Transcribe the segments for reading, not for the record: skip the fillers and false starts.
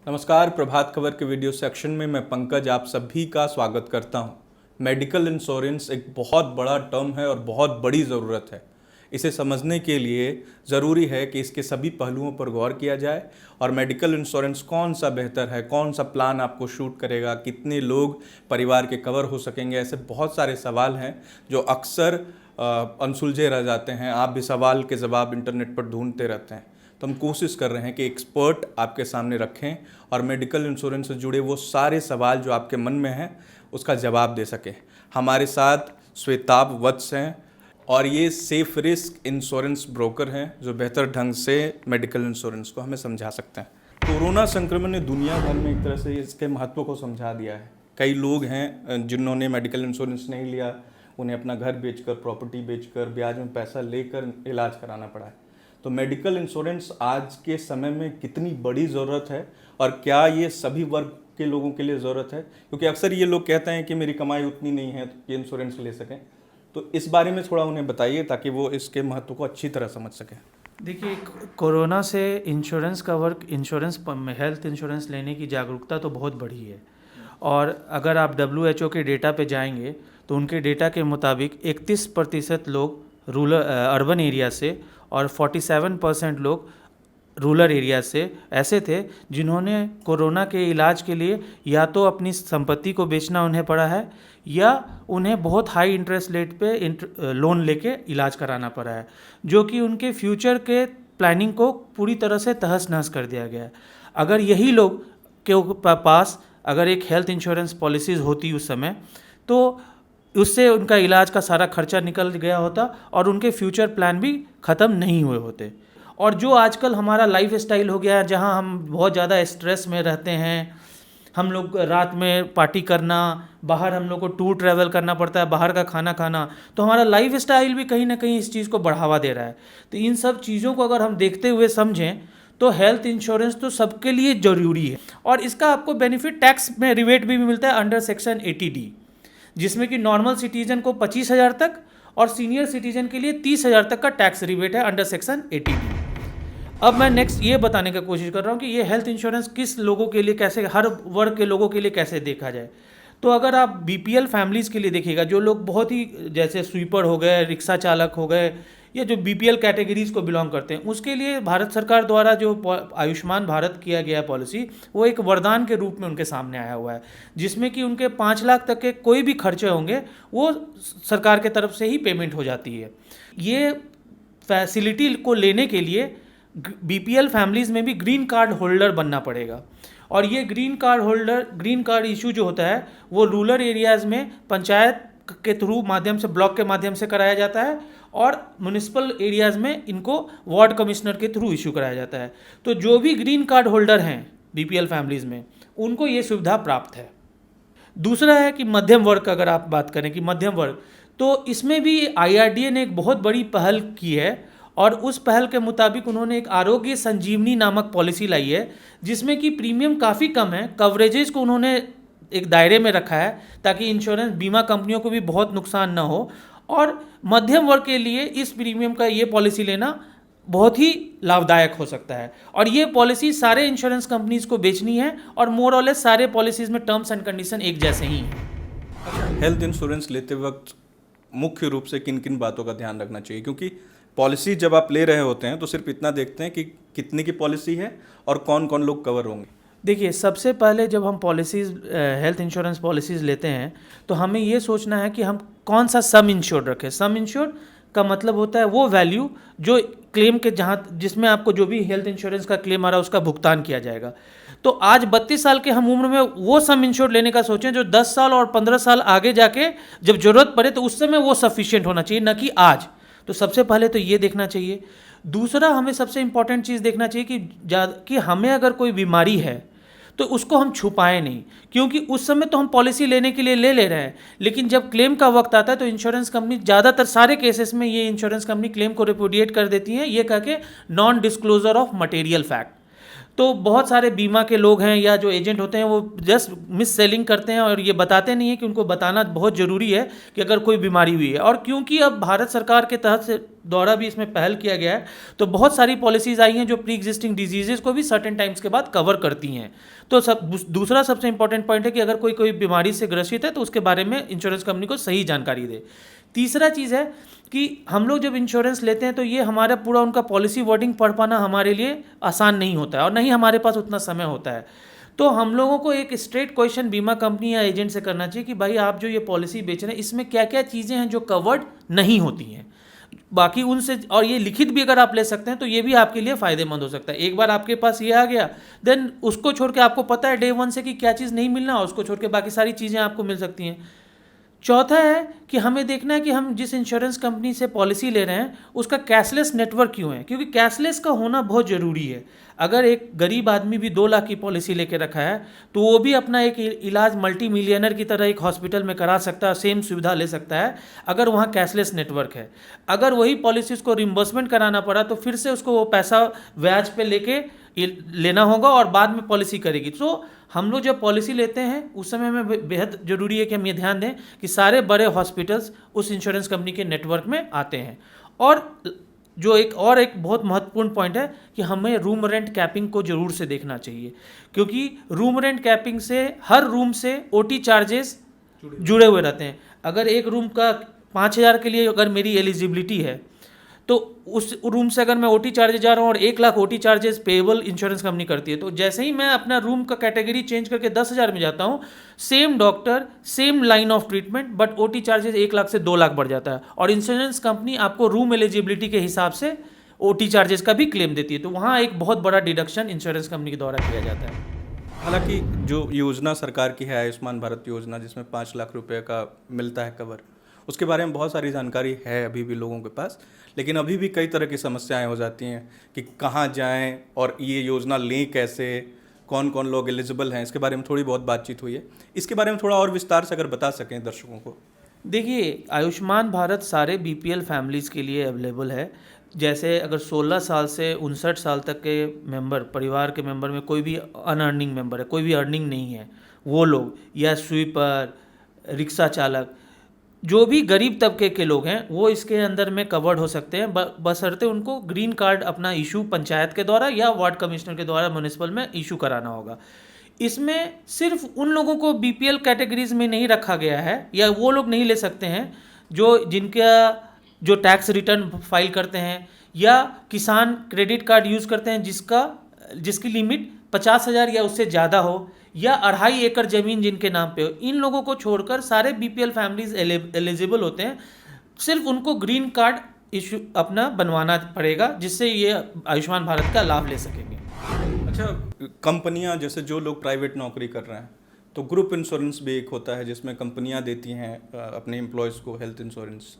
नमस्कार, प्रभात खबर के video section में मैं पंकज आप सभी का स्वागत करता हूं। मेडिकल इंश्योरेंस एक बहुत बड़ा टर्म है और बहुत बड़ी ज़रूरत है। इसे समझने के लिए ज़रूरी है कि इसके सभी पहलुओं पर गौर किया जाए और मेडिकल इंश्योरेंस कौन सा बेहतर है, कौन सा प्लान आपको शूट करेगा, कितने लोग परिवार के कवर हो सकेंगे, ऐसे बहुत सारे सवाल हैं जो अक्सर अनसुलझे रह जाते हैं। आप भी सवाल के जवाब इंटरनेट पर ढूंढते रहते हैं, तो हम कोशिश कर रहे हैं कि एक्सपर्ट आपके सामने रखें और मेडिकल इंश्योरेंस से जुड़े वो सारे सवाल जो आपके मन में हैं उसका जवाब दे सकें। हमारे साथ श्वेताब वत्स हैं और ये सेफ रिस्क इंश्योरेंस ब्रोकर हैं जो बेहतर ढंग से मेडिकल इंश्योरेंस को हमें समझा सकते हैं। कोरोना संक्रमण ने दुनिया भर में एक तरह से इसके महत्व को समझा दिया है। कई लोग हैं जिन्होंने मेडिकल इंश्योरेंस नहीं लिया, उन्हें अपना घर बेचकर, प्रॉपर्टी बेचकर, ब्याज में पैसा लेकर इलाज कराना पड़ा है। तो मेडिकल इंश्योरेंस आज के समय में कितनी बड़ी ज़रूरत है और क्या ये सभी वर्ग के लोगों के लिए ज़रूरत है? क्योंकि अक्सर ये लोग कहते हैं कि मेरी कमाई उतनी नहीं है तो ये इंश्योरेंस ले सकें। तो इस बारे में थोड़ा उन्हें बताइए ताकि वो इसके महत्व को अच्छी तरह समझ सकें। देखिए, कोरोना से इंश्योरेंस हेल्थ इंश्योरेंस लेने की जागरूकता तो बहुत बढ़ी है। और अगर आप WHO के डेटा पे जाएंगे तो उनके डेटा के मुताबिक 31% लोग अर्बन एरिया से और 47% लोग रूरल एरिया से ऐसे थे जिन्होंने कोरोना के इलाज के लिए या तो अपनी संपत्ति को बेचना उन्हें पड़ा है या उन्हें बहुत हाई इंटरेस्ट रेट पे लोन लेके इलाज कराना पड़ा है, जो कि उनके फ्यूचर के प्लानिंग को पूरी तरह से तहस नहस कर दिया गया है। अगर यही लोग के पास अगर एक हेल्थ इंश्योरेंस पॉलिसीज़ होती उस समय, तो उससे उनका इलाज का सारा खर्चा निकल गया होता और उनके फ्यूचर प्लान भी ख़त्म नहीं हुए होते। और जो आजकल हमारा लाइफ स्टाइल हो गया है, जहाँ हम बहुत ज़्यादा स्ट्रेस में रहते हैं, हम लोग रात में पार्टी करना, बाहर हम लोग को टूर ट्रैवल करना पड़ता है, बाहर का खाना खाना, तो हमारा लाइफ स्टाइल भी कहीं ना कहीं इस चीज़ को बढ़ावा दे रहा है। तो इन सब चीज़ों को अगर हम देखते हुए समझें तो हेल्थ इंश्योरेंस तो सबके लिए ज़रूरी है। और इसका आपको बेनिफिट टैक्स में रिबेट भी मिलता है अंडर सेक्शन 80D, जिसमें कि नॉर्मल सिटीजन को 25,000 तक और सीनियर सिटीजन के लिए 30,000 तक का टैक्स रिबेट है अंडर सेक्शन 80D। अब मैं नेक्स्ट ये बताने की कोशिश कर रहा हूँ कि ये हेल्थ इंश्योरेंस किस लोगों के लिए, कैसे हर वर्ग के लोगों के लिए कैसे देखा जाए। तो अगर आप BPL फैमिलीज़ के लिए देखिएगा, जो लोग बहुत ही जैसे स्वीपर हो गए, रिक्शा चालक हो गए, या जो BPL कैटेगरीज़ को बिलोंग करते हैं, उसके लिए भारत सरकार द्वारा जो आयुष्मान भारत किया गया है पॉलिसी, वो एक वरदान के रूप में उनके सामने आया हुआ है, जिसमें कि उनके 5 लाख तक के कोई भी खर्चे होंगे वो सरकार के तरफ से ही पेमेंट हो जाती है। ये फैसिलिटी को लेने के लिए BPL फैमिलीज़ में भी ग्रीन कार्ड होल्डर बनना पड़ेगा। और ये ग्रीन कार्ड इशू जो होता है वो रूरल एरियाज़ में पंचायत के थ्रू माध्यम से, ब्लॉक के माध्यम से कराया जाता है, और म्युनिसिपल एरियाज़ में इनको वार्ड कमिश्नर के थ्रू इशू कराया जाता है। तो जो भी ग्रीन कार्ड होल्डर हैं BPL फैमिलीज़ में, उनको ये सुविधा प्राप्त है। दूसरा है कि मध्यम वर्ग, अगर आप बात करें कि मध्यम वर्ग, तो इसमें भी IRDA ने एक बहुत बड़ी पहल की है और उस पहल के मुताबिक उन्होंने एक आरोग्य संजीवनी नामक पॉलिसी लाई है, जिसमें कि प्रीमियम काफ़ी कम है, कवरेजेस को उन्होंने एक दायरे में रखा है ताकि इंश्योरेंस बीमा कंपनियों को भी बहुत नुकसान ना हो। और मध्यम वर्ग के लिए इस प्रीमियम का ये पॉलिसी लेना बहुत ही लाभदायक हो सकता है। और ये पॉलिसी सारे इंश्योरेंस कंपनीज को बेचनी है और मोर और लेस सारे पॉलिसीज़ में टर्म्स एंड कंडीशन एक जैसे ही हैं। हेल्थ इंश्योरेंस लेते वक्त मुख्य रूप से किन किन बातों का ध्यान रखना चाहिए? क्योंकि पॉलिसी जब आप ले रहे होते हैं तो सिर्फ इतना देखते हैं कि कितने की पॉलिसी है और कौन कौन लोग कवर होंगे। देखिए, सबसे पहले जब हम हेल्थ इंश्योरेंस पॉलिसीज़ लेते हैं तो हमें ये सोचना है कि हम कौन सा सम इंश्योर्ड रखें। सम इंश्योर्ड का मतलब होता है वो वैल्यू जो क्लेम के जिसमें आपको जो भी हेल्थ इंश्योरेंस का क्लेम आ रहा है उसका भुगतान किया जाएगा। तो आज 32 साल के हम उम्र में वो सम इंश्योर्ड लेने का सोचें जो 10 साल और 15 साल आगे जाके जब ज़रूरत पड़े तो उस समय वो सफिशिएंट होना चाहिए, न कि आज। तो सबसे पहले तो ये देखना चाहिए। दूसरा, हमें सबसे इंपॉर्टेंट चीज़ देखना चाहिए कि हमें अगर कोई बीमारी है तो उसको हम छुपाएं नहीं, क्योंकि उस समय तो हम पॉलिसी लेने के लिए ले रहे हैं, लेकिन जब क्लेम का वक्त आता है तो इंश्योरेंस कंपनी ज़्यादातर सारे केसेस में ये इंश्योरेंस कंपनी क्लेम को रिपुडिएट कर देती है, ये कह के non disclosure of material fact. तो बहुत सारे बीमा के लोग हैं या जो एजेंट होते हैं वो जस्ट मिस सेलिंग करते हैं और ये बताते नहीं है कि उनको बताना बहुत ज़रूरी है कि अगर कोई बीमारी हुई है। और क्योंकि अब भारत सरकार के तहत से द्वारा भी इसमें पहल किया गया है, तो बहुत सारी पॉलिसीज आई हैं जो प्री एग्जिस्टिंग डिजीजेस को भी सर्टेन टाइम्स के बाद कवर करती हैं। तो दूसरा सबसे इंपॉर्टेंट पॉइंट है कि अगर कोई कोई बीमारी से ग्रसित है तो उसके बारे में इंश्योरेंस कंपनी को सही जानकारी दे। तीसरा चीज़ है कि हम लोग जब इंश्योरेंस लेते हैं तो ये हमारा पूरा उनका पॉलिसी वर्डिंग पढ़ पाना हमारे लिए आसान नहीं होता है और नहीं हमारे पास उतना समय होता है। तो हम लोगों को एक स्ट्रेट क्वेश्चन बीमा कंपनी या एजेंट से करना चाहिए कि भाई आप जो ये पॉलिसी बेच रहे हैं इसमें क्या क्या चीज़ें हैं जो कवर्ड नहीं होती हैं। बाकी उनसे, और ये लिखित भी अगर आप ले सकते हैं तो ये भी आपके लिए फ़ायदेमंद हो सकता है। एक बार आपके पास ये आ गया, देन उसको छोड़ के आपको पता है डे वन से कि क्या चीज़ नहीं मिलना, और उसको छोड़ के बाकी सारी चीज़ें आपको मिल सकती हैं। चौथा है कि हमें देखना है कि हम जिस इंश्योरेंस कंपनी से पॉलिसी ले रहे हैं उसका कैशलेस नेटवर्क क्यों है, क्योंकि कैशलेस का होना बहुत ज़रूरी है। अगर एक गरीब आदमी भी 2 लाख की पॉलिसी लेके रखा है तो वो भी अपना एक इलाज मल्टी मिलियनर की तरह एक हॉस्पिटल में करा सकता है, सेम सुविधा ले सकता है अगर वहाँ कैशलेस नेटवर्क है। अगर वही पॉलिसी उसको रिम्बर्समेंट कराना पड़ा तो फिर से उसको वो पैसा ब्याज पे लेके लेना होगा और बाद में पॉलिसी करेगी। तो हम लोग जब पॉलिसी लेते हैं उस समय में बेहद ज़रूरी है कि हम ये ध्यान दें कि सारे बड़े हॉस्पिटल्स उस इंश्योरेंस कंपनी के नेटवर्क में आते हैं। और जो एक बहुत महत्वपूर्ण पॉइंट है कि हमें रूम रेंट कैपिंग को ज़रूर से देखना चाहिए, क्योंकि रूम रेंट कैपिंग से हर रूम से ओटी चार्जेस जुड़े हुए रहते हैं। अगर एक रूम का 5,000 के लिए अगर मेरी एलिजिबिलिटी है तो उस रूम से अगर मैं ओटी चार्जेस जा रहा हूँ और 1 lakh OT charges payable insurance company करती है, तो जैसे ही मैं अपना रूम का कैटेगरी चेंज करके 10,000 में जाता हूँ, same doctor same line of treatment but OT charges 1 lakh से 2 लाख बढ़ जाता है। और इंश्योरेंस कंपनी आपको रूम एलिजिबिलिटी के हिसाब से ओटी चार्जेस का भी क्लेम देती है, तो वहाँ एक बहुत बड़ा डिडक्शन इंश्योरेंस कंपनी के द्वारा किया जाता है। हालांकि जो योजना सरकार की है आयुष्मान भारत योजना, जिसमें 5 लाख रुपए का मिलता है कवर, उसके बारे में बहुत सारी जानकारी है अभी भी लोगों के पास, लेकिन अभी भी कई तरह की समस्याएं हो जाती हैं कि कहाँ जाएं और ये योजना लें कैसे, कौन कौन लोग एलिजिबल हैं। इसके बारे में थोड़ी बहुत बातचीत हुई है, इसके बारे में थोड़ा और विस्तार से अगर बता सकें दर्शकों को। देखिए, आयुष्मान भारत सारे बीपीएल फैमिलीज़ के लिए अवेलेबल है। जैसे अगर 16 साल से 59 साल तक के मेंबर, परिवार के मेंबर में कोई भी अनअर्निंग मेंबर है, कोई भी अर्निंग नहीं है, वो लोग, या स्वीपर, रिक्शा चालक, जो भी गरीब तबके के लोग हैं वो इसके अंदर में कवर्ड हो सकते हैं, बशर्ते उनको ग्रीन कार्ड अपना इशू पंचायत के द्वारा या वार्ड कमिश्नर के द्वारा म्यूनिसिपल में इशू कराना होगा। इसमें सिर्फ उन लोगों को बीपीएल कैटेगरीज में नहीं रखा गया है, या वो लोग नहीं ले सकते हैं जो टैक्स रिटर्न फाइल करते हैं या किसान क्रेडिट कार्ड यूज़ करते हैं जिसकी लिमिट 50,000 या उससे ज़्यादा हो, या 2.5 एकड़ ज़मीन जिनके नाम पे हो। इन लोगों को छोड़कर सारे बीपीएल फैमिलीज एलिजिबल होते हैं। सिर्फ उनको ग्रीन कार्ड इशू अपना बनवाना पड़ेगा, जिससे ये आयुष्मान भारत का लाभ ले सकेंगे। अच्छा, कंपनियां, जैसे जो लोग प्राइवेट नौकरी कर रहे हैं तो ग्रुप इंश्योरेंस भी एक होता है जिसमें कंपनियां देती हैं अपने एम्प्लॉयज़ को हेल्थ इंश्योरेंस।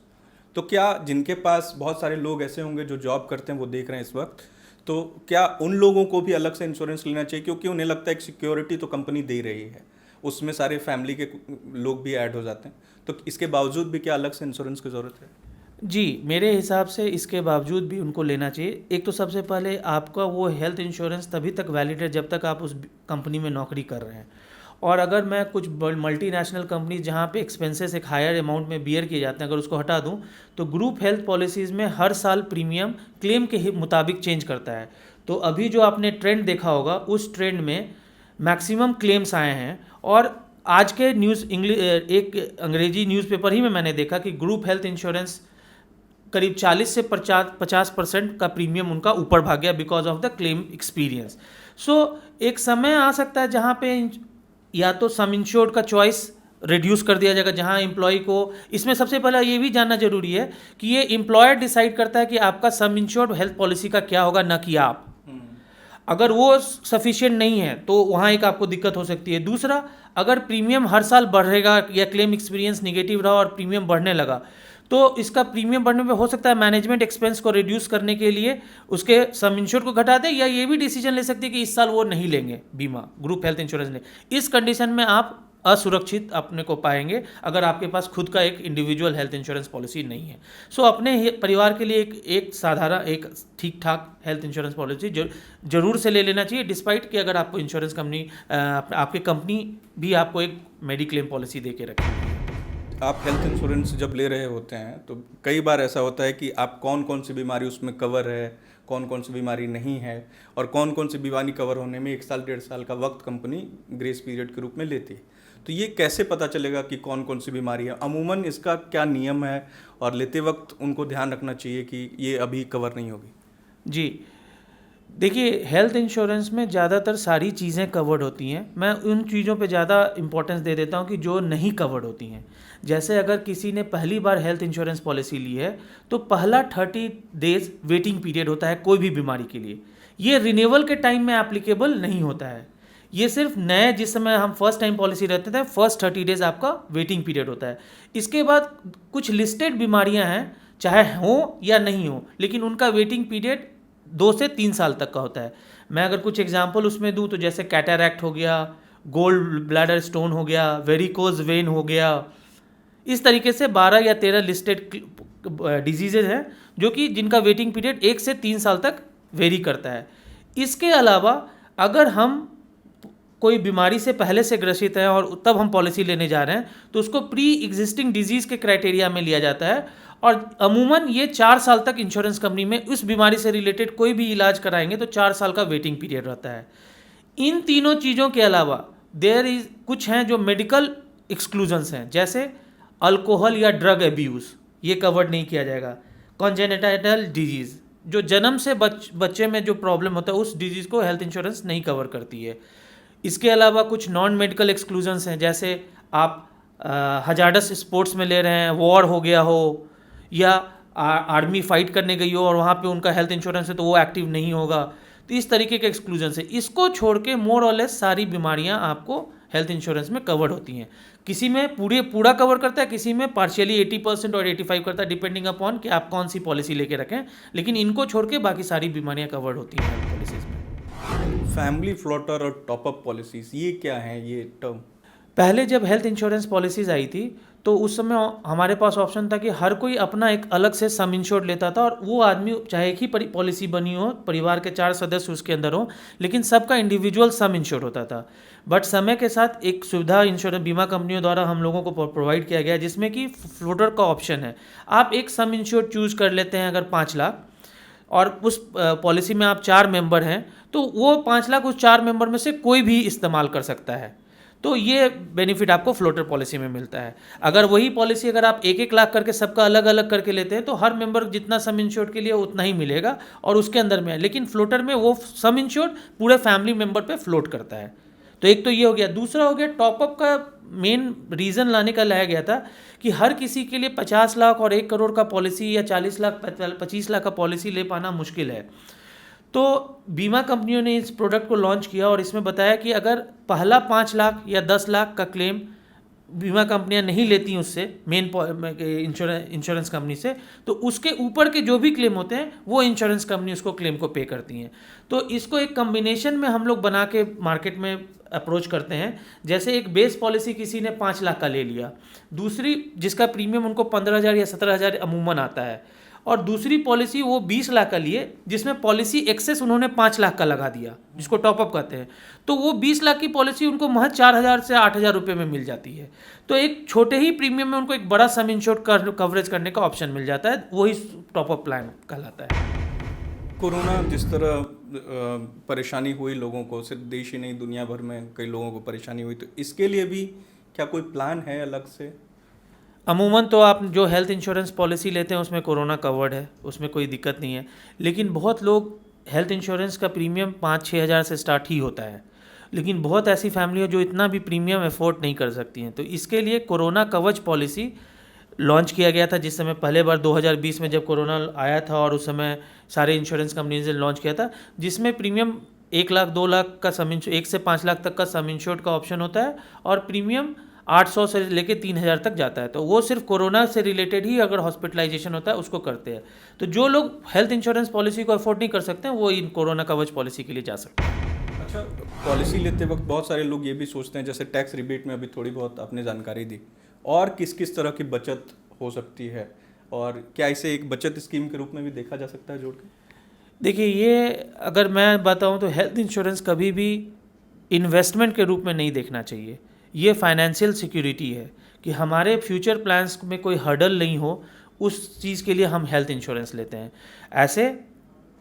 तो क्या जिनके पास बहुत सारे लोग ऐसे होंगे जो जॉब करते हैं, वो देख रहे हैं इस वक्त, तो क्या उन लोगों को भी अलग से इंश्योरेंस लेना चाहिए? क्योंकि उन्हें लगता है कि सिक्योरिटी तो कंपनी दे रही है, उसमें सारे फैमिली के लोग भी ऐड हो जाते हैं, तो इसके बावजूद भी क्या अलग से इंश्योरेंस की ज़रूरत है? जी, मेरे हिसाब से इसके बावजूद भी उनको लेना चाहिए। एक तो सबसे पहले आपका वो हेल्थ इंश्योरेंस तभी तक वैलिड है जब तक आप उस कंपनी में नौकरी कर रहे हैं। और अगर मैं कुछ मल्टीनेशनल कंपनी जहाँ पे एक्सपेंसेस एक हायर अमाउंट में बियर किए जाते हैं, अगर उसको हटा दूँ, तो ग्रुप हेल्थ पॉलिसीज़ में हर साल प्रीमियम क्लेम के मुताबिक चेंज करता है। तो अभी जो आपने ट्रेंड देखा होगा, उस ट्रेंड में मैक्सिमम क्लेम्स आए हैं। और आज के एक अंग्रेजी न्यूज़पेपर ही में मैंने देखा कि ग्रुप हेल्थ इंश्योरेंस करीब 40 से 50% का प्रीमियम उनका ऊपर भाग गया because of the claim experience. So एक समय आ सकता है जहाँ पे या तो सम इंश्योर्ड का चॉइस रिड्यूस कर दिया जाएगा, जहाँ एम्प्लॉय को, इसमें सबसे पहला ये भी जानना जरूरी है कि ये एम्प्लॉयर डिसाइड करता है कि आपका सम इंश्योर्ड हेल्थ पॉलिसी का क्या होगा, ना कि आप। अगर वो सफिशिएंट नहीं है तो वहाँ एक आपको दिक्कत हो सकती है। दूसरा, अगर प्रीमियम हर साल बढ़ेगा या क्लेम एक्सपीरियंस निगेटिव रहा और प्रीमियम बढ़ने लगा, तो इसका प्रीमियम बढ़ने में हो सकता है मैनेजमेंट एक्सपेंस को रिड्यूस करने के लिए उसके सम इंश्योर्ड को घटा दे, या ये भी डिसीजन ले सकती है कि इस साल वो नहीं लेंगे बीमा, ग्रुप हेल्थ इंश्योरेंस ले। इस कंडीशन में आप असुरक्षित अपने को पाएंगे अगर आपके पास खुद का एक इंडिविजुअल हेल्थ इंश्योरेंस पॉलिसी नहीं है। सो अपने परिवार के लिए एक साधारण एक ठीक ठाक हेल्थ इंश्योरेंस पॉलिसी जरूर से ले लेना चाहिए, डिस्पाइट कि अगर आपको इंश्योरेंस कंपनी आपकी कंपनी भी आपको एक मेडिक्लेम पॉलिसी दे के रखे। आप हेल्थ इंश्योरेंस जब ले रहे होते हैं तो कई बार ऐसा होता है कि आप कौन कौन सी बीमारी उसमें कवर है, कौन कौन सी बीमारी नहीं है, और कौन कौन सी बीमारी कवर होने में 1 साल 1.5 साल का वक्त कंपनी ग्रेस पीरियड के रूप में लेती है। तो ये कैसे पता चलेगा कि कौन कौन सी बीमारी है? अमूमन इसका क्या नियम है और लेते वक्त उनको ध्यान रखना चाहिए कि ये अभी कवर नहीं होगी? जी देखिए, हेल्थ इंश्योरेंस में ज़्यादातर सारी चीज़ें कवर्ड होती हैं। मैं उन चीज़ों पे ज़्यादा इंपॉर्टेंस दे देता हूँ कि जो नहीं कवर्ड होती हैं। जैसे अगर किसी ने पहली बार हेल्थ इंश्योरेंस पॉलिसी ली है तो पहला 30 डेज वेटिंग पीरियड होता है कोई भी बीमारी के लिए। ये रिन्यूअल के टाइम में एप्लीकेबल नहीं होता है। ये सिर्फ नए जिस समय हम फर्स्ट टाइम पॉलिसी रहते थे, फर्स्ट 30 डेज आपका वेटिंग पीरियड होता है। इसके बाद कुछ लिस्टेड बीमारियां हैं, चाहे हो या नहीं हो, लेकिन उनका वेटिंग पीरियड 2 से 3 साल तक का होता है। मैं अगर कुछ एग्जांपल उसमें दूं तो जैसे कैटरैक्ट हो गया, गोल्ड ब्लैडर स्टोन हो गया, वेरिकोज वेन हो गया, इस तरीके से 12 या 13 लिस्टेड डिजीजेज हैं जो कि जिनका वेटिंग पीरियड 1 से 3 साल तक वेरी करता है। इसके अलावा अगर हम कोई बीमारी से पहले से ग्रसित है और तब हम पॉलिसी लेने जा रहे हैं तो उसको प्री एग्जिस्टिंग डिजीज़ के क्राइटेरिया में लिया जाता है, और अमूमन ये 4 साल तक इंश्योरेंस कंपनी में उस बीमारी से रिलेटेड कोई भी इलाज कराएंगे तो 4 साल का वेटिंग पीरियड रहता है। इन तीनों चीज़ों के अलावा कुछ हैं जो मेडिकल एक्सक्लूजन्स हैं, जैसे अल्कोहल या ड्रग एब्यूज़, ये कवर्ड नहीं किया जाएगा। कॉन्जेनिटल डिजीज़, जो जन्म से बच्चे में जो प्रॉब्लम होता है उस डिजीज़ को हेल्थ इंश्योरेंस नहीं कवर करती है। इसके अलावा कुछ नॉन मेडिकल एक्सक्लूजन्स हैं, जैसे आप हजार्डस स्पोर्ट्स में ले रहे हैं, वॉर हो गया हो या आर्मी फाइट करने गई हो और वहाँ पे उनका हेल्थ इंश्योरेंस है तो वो एक्टिव नहीं होगा। तो इस तरीके के एक्सक्लूजन है। इसको छोड़ के मोर और लेस सारी बीमारियाँ आपको हेल्थ इंश्योरेंस में कवर्ड होती हैं। किसी में पूरा कवर करता है, किसी में पार्शियली 80% और 85 करता है, डिपेंडिंग अपॉन कि आप कौन सी पॉलिसी लेके रखें, लेकिन इनको छोड़ के बाकी सारी बीमारियाँ कवर्ड होती हैं हेल्थ पॉलिसीज़ में। फैमिली फ्लोटर और टॉपअप पॉलिसीज, ये क्या है ये टर्म? पहले जब हेल्थ इंश्योरेंस पॉलिसीज़ आई थी तो उस समय हमारे पास ऑप्शन था कि हर कोई अपना एक अलग से सम इंश्योर्ड लेता था, और वो आदमी चाहे एक ही पॉलिसी बनी हो, परिवार के 4 सदस्य उसके अंदर हो, लेकिन सबका इंडिविजुअल सम इंश्योर्ड होता था। बट समय के साथ एक सुविधा इंश्योरेंस बीमा कंपनियों द्वारा हम लोगों को प्रोवाइड किया गया जिसमें कि फ्लोटर का ऑप्शन है। आप एक सम इंश्योर्ड चूज़ कर लेते हैं अगर 5 लाख, और उस पॉलिसी में आप 4 मेंबर हैं तो वो 5 लाख उस 4 मेंबर में से कोई भी इस्तेमाल कर सकता है। तो ये बेनिफिट आपको फ्लोटर पॉलिसी में मिलता है। अगर वही पॉलिसी अगर आप 1-1 लाख करके सबका अलग अलग करके लेते हैं तो हर मेंबर जितना सम इंश्योर्ड के लिए उतना ही मिलेगा और उसके अंदर में है, लेकिन फ्लोटर में वो सम इंश्योर्ड पूरे फैमिली मेंबर पे फ्लोट करता है। तो एक तो ये हो गया। दूसरा हो गया टॉपअप का मेन रीज़न लाने का लाया गया था कि हर किसी के लिए 50 लाख और 1 करोड़ का पॉलिसी या 40 लाख 25 लाख का पॉलिसी ले पाना मुश्किल है। तो बीमा कंपनियों ने इस प्रोडक्ट को लॉन्च किया और इसमें बताया कि अगर पहला 5 लाख या 10 लाख का क्लेम बीमा कंपनियां नहीं लेती उससे, मेन इंश्योरेंस कंपनी से, तो उसके ऊपर के जो भी क्लेम होते हैं वो इंश्योरेंस कंपनी उसको क्लेम को पे करती हैं। तो इसको एक कम्बिनेशन में हम लोग बना के मार्केट में अप्रोच करते हैं। जैसे एक बेस पॉलिसी किसी ने 5 लाख का ले लिया, दूसरी जिसका प्रीमियम उनको 15,000 या 17,000 अमूमन आता है, और दूसरी पॉलिसी वो 20 लाख का लिए जिसमें पॉलिसी एक्सेस उन्होंने 5 लाख का लगा दिया, जिसको टॉपअप कहते हैं। तो वो 20 लाख की पॉलिसी उनको महज 4,000 से 8,000 रुपये में मिल जाती है। तो एक छोटे ही प्रीमियम में उनको एक बड़ा सम इंश्योर्ड कवरेज करने का ऑप्शन मिल जाता है, वही टॉपअप प्लान कहलाता है। कोरोना जिस तरह परेशानी हुई लोगों को, सिर्फ देश ही नहीं दुनिया भर में कई लोगों को परेशानी हुई, तो इसके लिए भी क्या कोई प्लान है अलग से? अमूमन तो आप जो हेल्थ इंश्योरेंस पॉलिसी लेते हैं उसमें कोरोना कवर्ड है, उसमें कोई दिक्कत नहीं है, लेकिन बहुत लोग हेल्थ इंश्योरेंस का प्रीमियम 5-6 हज़ार से स्टार्ट ही होता है, लेकिन बहुत ऐसी फैमिली है जो इतना भी प्रीमियम अफोर्ड नहीं कर सकती हैं। तो इसके लिए कोरोना कवच पॉलिसी लॉन्च किया गया था, जिस समय पहले बार 2020 में जब कोरोना आया था और उस समय सारे इंश्योरेंस कंपनीज ने लॉन्च किया था, जिसमें प्रीमियम 1 लाख 2 लाख का सम 1 से 5 लाख तक का सम इंश्योर्ड का ऑप्शन होता है, और प्रीमियम 800 से लेके 3,000 तक जाता है। तो वो सिर्फ कोरोना से रिलेटेड ही अगर हॉस्पिटलाइजेशन होता है उसको करते हैं। तो जो लोग हेल्थ इंश्योरेंस पॉलिसी को अफोर्ड नहीं कर सकते हैं वो इन कोरोना कवच पॉलिसी के लिए जा सकते हैं। अच्छा, पॉलिसी लेते वक्त बहुत सारे लोग ये भी सोचते हैं, जैसे टैक्स रिबेट में अभी थोड़ी बहुत आपने जानकारी दी, और किस किस तरह की बचत हो सकती है, और क्या इसे एक बचत स्कीम के रूप में भी देखा जा सकता है जोड़ के? देखिए, ये अगर मैं बताऊं तो हेल्थ इंश्योरेंस कभी भी इन्वेस्टमेंट के रूप में नहीं देखना चाहिए। ये फाइनेंशियल सिक्योरिटी है कि हमारे फ्यूचर प्लान्स में कोई हर्डल नहीं हो, उस चीज़ के लिए हम हेल्थ इंश्योरेंस लेते हैं। ऐसे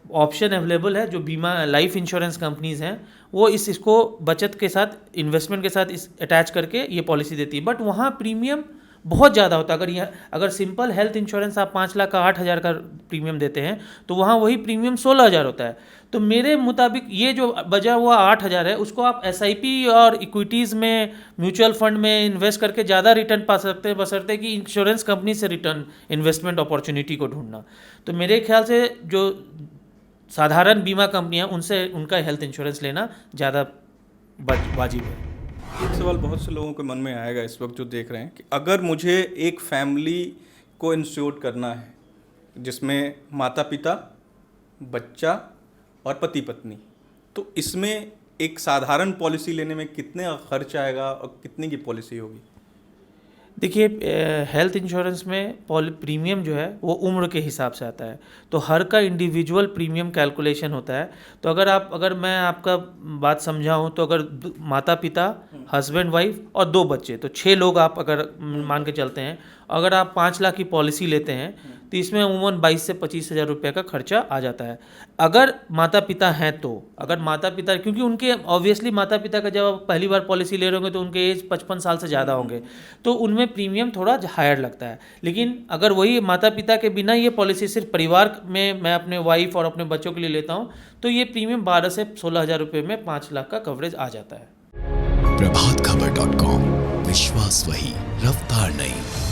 ऑप्शन अवेलेबल है जो बीमा लाइफ इंश्योरेंस कंपनीज़ हैं, वो इसको बचत के साथ, इन्वेस्टमेंट के साथ इस अटैच करके ये पॉलिसी देती है। बट वहाँ प्रीमियम बहुत ज़्यादा होता है। अगर सिंपल हेल्थ इंश्योरेंस आप 5 लाख का 8,000 का प्रीमियम देते हैं, तो वहाँ वही प्रीमियम 16,000 होता है। तो मेरे मुताबिक ये जो बचा हुआ 8,000 है, उसको आप SIP और इक्विटीज़ में, म्यूचुअल फंड में इन्वेस्ट करके ज़्यादा रिटर्न पा सकते हैं, बशर्ते कि इंश्योरेंस कंपनी से रिटर्न इन्वेस्टमेंट अपॉर्चुनिटी को ढूंढना। तो मेरे ख्याल से जो साधारण बीमा कंपनियां, उनसे उनका हेल्थ इंश्योरेंस लेना ज़्यादा वाजिब है। एक सवाल बहुत से लोगों के मन में आएगा इस वक्त जो देख रहे हैं कि अगर मुझे एक फैमिली को इंश्योर करना है जिसमें माता पिता, बच्चा और पति पत्नी, तो इसमें एक साधारण पॉलिसी लेने में कितने का खर्च आएगा और कितने की पॉलिसी होगी? देखिए, हेल्थ इंश्योरेंस में प्रीमियम जो है वो उम्र के हिसाब से आता है, तो हर का इंडिविजुअल प्रीमियम कैलकुलेशन होता है। तो अगर मैं आपका बात समझाऊँ तो अगर माता पिता, हस्बैंड वाइफ और 2 बच्चे, तो 6 लोग आप अगर मान के चलते हैं, अगर आप 5 लाख की पॉलिसी लेते हैं तो इसमें अमूमन 22 से 25 हज़ार रुपये का खर्चा आ जाता है। अगर माता पिता हैं तो, अगर माता पिता, क्योंकि उनके ऑब्वियसली माता पिता का जब आप पहली बार पॉलिसी ले रहे होंगे तो उनके एज 55 साल से ज़्यादा होंगे, तो उनमें प्रीमियम थोड़ा हायर लगता है। लेकिन अगर वही माता पिता के बिना ये पॉलिसी सिर्फ परिवार में मैं अपने वाइफ और अपने बच्चों के लिए लेता हूँ, तो ये प्रीमियम 12 से 16 हज़ार रुपये में 5 लाख का कवरेज आ जाता है। प्रभातखबर.com, विश्वास वही, रफ्तार नहीं।